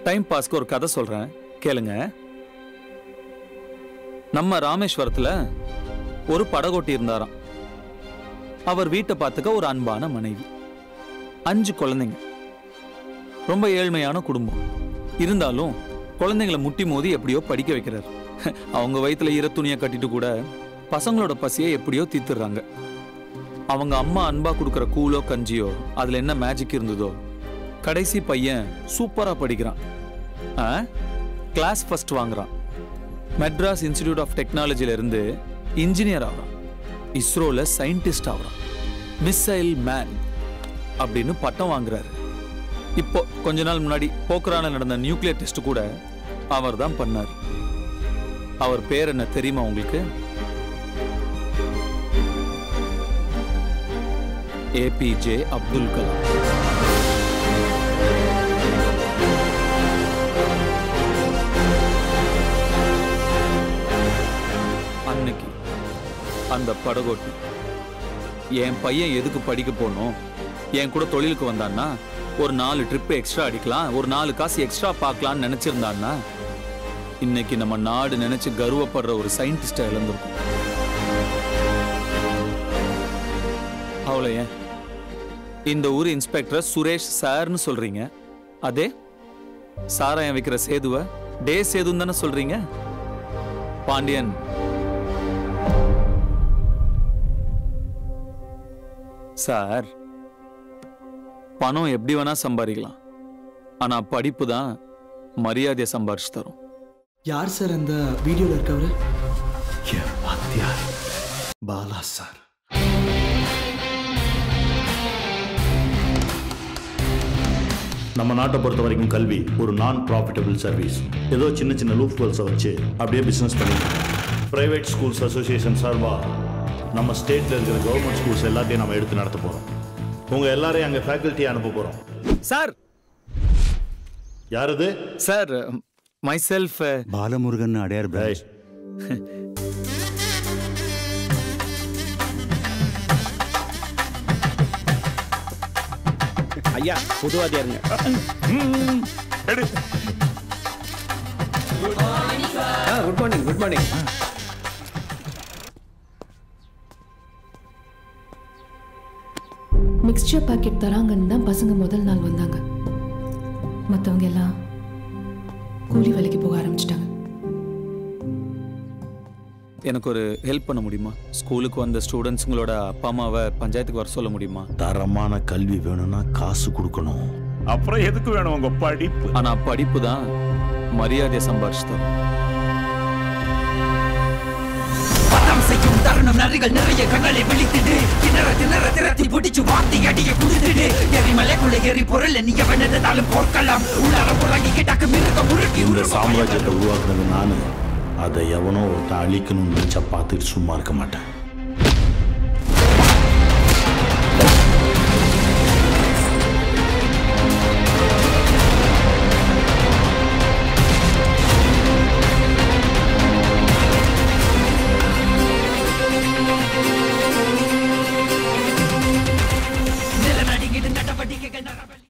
Time பாஸ்க்கு ஒரு கதை சொல்றேன் கேளுங்க. நம்ம ராமேஸ்வரத்துல ஒரு படகோட்டி இருந்தாராம். அவர் வீட்டை பார்த்துக்க ஒரு அன்பான மனைவி, 5 குழந்தைங்க. ரொம்ப ஏழ்மையான குடும்பம். இருந்தாலும் குழந்தைங்களை முட்டி மோதி எப்படியோ படிக்க வைக்கிறார். அவங்க வயிற்றுல ஈர துணியை கட்டிட்டு கூட பசங்களோட பசியை எப்படியோ தீர்த்துறாங்க. அவங்க அம்மா அன்பா கொடுக்குற கூழோ கஞ்சியோ அதுல என்ன மேஜிக் இருந்ததோ, கடைசி பையன் சூப்பரா படிக்கிறான், கிளாஸ் ஃபர்ஸ்ட் வாங்குறான். மெட்ராஸ் இன்ஸ்டிடியூட் ஆஃப் டெக்னாலஜில இருந்து இன்ஜினியர் ஆகிறான். இஸ்ரோல சயின்டிஸ்ட் ஆகிறான். மிசைல் மேன் அப்படின்னு பட்டம் வாங்குறாரு. இப்போ கொஞ்ச நாள் முன்னாடி போக்ரான்ல நடந்த நியூக்ளியர் டெஸ்ட் கூட அவர் தான் பண்ணார். அவர் பேர் என்ன தெரியுமா உங்களுக்கு? ஏபிஜே அப்துல் கலாம். அன்னைக்கு அந்த படகோட்டி என் பையன் எதுக்கு படிக்க போனோம், என் கூட தொழிலுக்கு வந்தான்னா ஒரு 4 ட்ரிப் எக்ஸ்ட்ரா அடிக்கலாம், ஒரு 4 காசு எக்ஸ்ட்ரா பார்க்கலான்னு நினைச்சிருந்தான்னா இன்னைக்கு நம்ம நாடு நினைச்சு கர்வப்படுற ஒரு சயின்டிஸ்டை இழந்திருக்கும். அவ்வளோ ஏன் இந்த ஊர் இன்ஸ்பெக்டர் சுரேஷ் சார்னு சொல்றீங்க, அதே சாராயம் வைக்கிற சேதுவ டே சேதுன்னு தானே சொல்றீங்க? பாண்டியன், சார் பணம் எப்படி வேணா சம்பாதிக்கலாம், ஆனா படிப்பு தான் மரியாதையை சம்பாரிச்சு தரும். யார் சார் அந்த வீடியோல இருக்கவரு? பாலா சார். நம்ம நாட்டை பொறுத்த வரைக்கும் கல்வி ஒரு நான் ப்ராஃபிட்டபிள் சர்வீஸ். ஏதோ சின்ன சின்ன லூப் ஹோல்ஸை வச்சு அப்படியே பிஸ்னஸ் பண்ணிக்கலாம். பிரைவேட் ஸ்கூல்ஸ் அசோசியேஷன் சார்பாக நம்ம ஸ்டேட்டில் இருக்கிற கவர்மெண்ட் ஸ்கூல்ஸ் எல்லாத்தையும் நம்ம எடுத்து நடத்த போகிறோம். உங்கள் எல்லாரையும் அங்கே ஃபேக்கல்ட்டியை அனுப்ப போகிறோம். சார் யாரது? Sir myself Balamurugan Adyar branch. ஐயா புதுவாதியாருங்க. Good morning. Good morning. Mixture packet தராங்கன்னு தான் பசங்க முதல் நாள் வந்தாங்க. மற்றவங்க எல்லாம் கூலி வேலைக்கு போக ஆரம்பிச்சிட்டாங்க. எனக்கு ஒரு ஹெல்ப் பண்ண முடியுமா? ஸ்கூலுக்கு வந்த ஸ்டூடெண்ட்ஸுங்களோட அப்பா அம்மாவை பஞ்சாயத்துக்கு வர சொல்ல முடியுமா? தரமான கல்வி வேணும்னா காசு கொடுக்கணும். அப்புறம் எதுக்கு வேணும் உங்க படிப்பு? ஆனா படிப்பு தான் மரியாதையை சம்பாரிச்சு தரும். செய்யும் தருணம் நரிகள் நிறைய கண்ணலை விழித்திடு, திணற திணற திரத்தி பிடிச்சு வாந்தி அடிய குடித்திடு. எரிமலைக்குள்ள எரி பொருள் நீ எவனெடுத்தாலும் போர்க்கலாம். உள்ளார புறங்கி கிட்டக்கு மிருக முறுக்கி இந்த சாம்ராஜ்யத்தை உருவாக்குனது நானு. அதை எவனோ ஒருத்தன் அழிக்கணும்னு நினைச்சா பார்த்துட்டு சும்மா இருக்க மாட்டேன்.